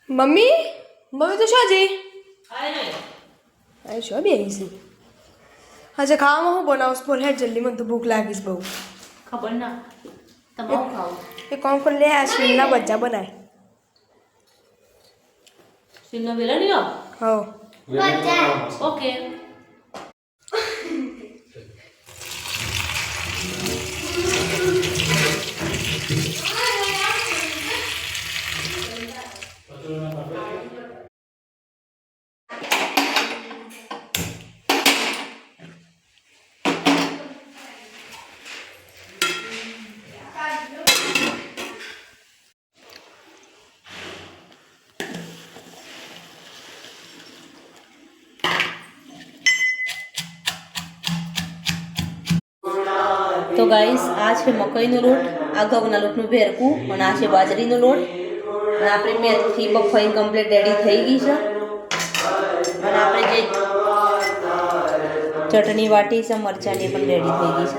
Mummy mummy તો શું જી આય અરે શું બે છે આજે ખાવામાં હું બનાવું બોલ હે જલ્દી મને તો ભૂખ લાગીશ બહુ ખબર ના તમારું ખાવું એ કોણ કોણ લે આ શીલના બચ્ચા બનાય સિંગનો વેલા નહીં આવ હો ઓકે તો ગાઈસ આ છે મકાઈનો લોટ આ ઘઉંના લોટનું ભેરકું અને આ છે બાજરીનો લોટ અને આપણે મેથી બફાઈને કમ્પ્લીટ રેડી થઈ ગઈ છે અને આપણે જે ચટણી વાટી છે મરચાંની પણ રેડી થઈ ગઈ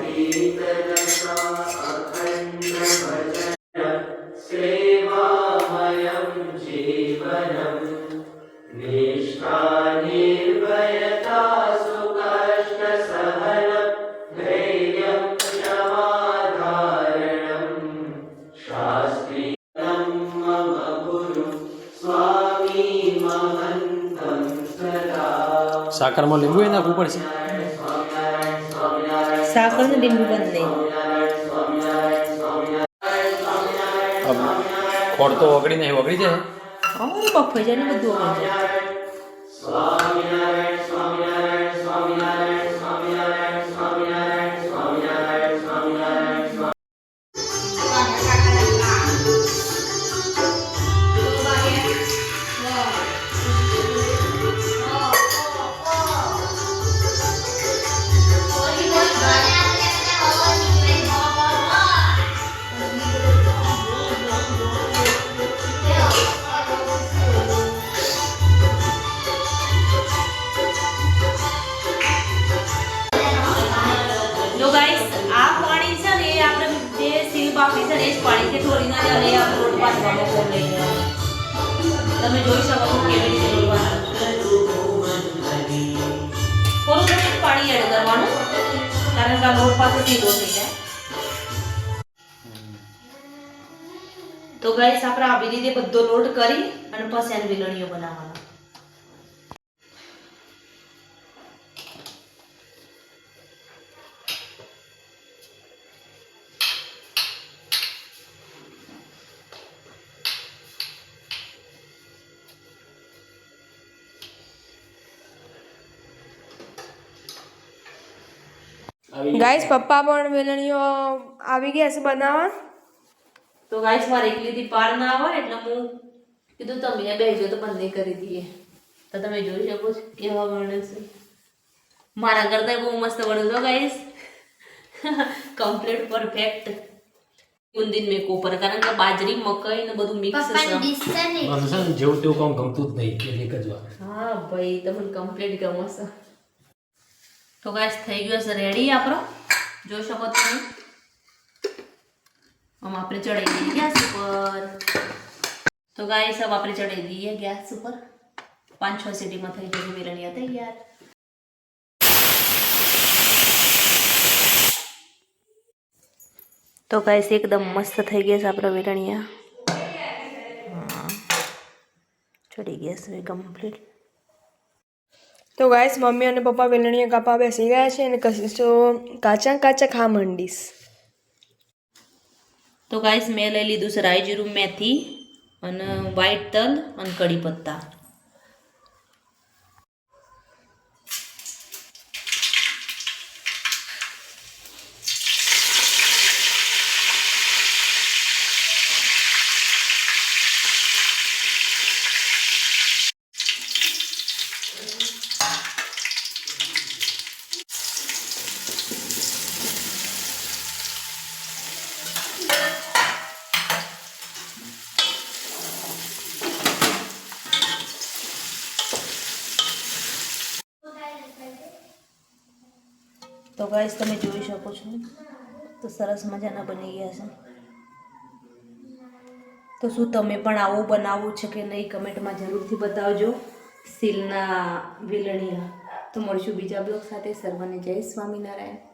સાકરમાં લીંબુ એ નાખવું પડશે છે સાકર ને લીંબુ બંધ નહીં ખોડ તો વગડી નહીં વગડી જાય અમારું બફાઈ જાય ને બધું વગડી જાય બાકી છે ને એ જ પાણી કે થોડી ના અને આ લોટ બાંધવાનો ફોન લઈ લેવાનો તમે જોઈ શકો છો કેવી રીતે લોટ બાંધવાનો થોડું થોડું પાણી એડ કરવાનું કારણ કે આ લોટ પાસે સીધો થઈ જાય તો ગાઈસ આપણે આવી રીતે બધો લોટ કરી અને પછી એની વેલણીઓ બનાવવાનો ગાઈસ પપ્પા પણ વેલણીઓ આવી ગયા છે બનાવવા તો ગાઈસ મારે એકલીથી પાર ના આવે એટલે હું કીધું તમે બેસજો તો બંને કરી દઈએ તો તમે જોઈ શકો છો કેવા વર્ણ છે મારા કરતા બહુ મસ્ત વર્ણ છો ગાઈસ કમ્પ્લીટ પરફેક્ટ ઉંદીન મેક ઉપર કારણ કે બાજરી મકાઈ ને બધું મિક્સ છે જેવું તેવું કામ ગમતું જ નહીં એટલે એક જ વાર હા ભાઈ તમને કમ્પ્લીટ ગમે છે તો ગાઈસ થઈ ગયો છે રેડી આપણો જોઈ શકો તમે हम આપણે ચડાઈ દઈએ ગેસ ઉપર તો ગાઈસ अब આપણે ચડાઈ દઈએ ગેસ ઉપર 5-6 સીટીમાં થઈ જશે વેલણીયા તૈયાર તો ગાઈસ એકદમ મસ્ત થઈ ગયા છે આપણા વેલણીયા ચડી ગયા છે કમ્પ્લીટ તો ગાઈસ મમ્મી અને પપ્પા વેલણીયા કાપા બેસી ગયા છે અને કશી તો કાચા કાચા ખા મંડીશ તો ગાઈસ મેં લઈ લીધું છે રાઈ જીરું મેથી અને વ્હાઈટ તલ અને કડી પત્તા તો ગાઈસ તમે જોઈ શકો છો તો સરસ મજાના બની ગયા છે તો શું તમે પણ આવું બનાવવું છે કે નહીં કમેન્ટમાં જરૂરથી બતાવજો સ્ટીલના વેલણીયા. તો મળશું બીજા બ્લોગ સાથે. સર્વને જય સ્વામિનારાયણ.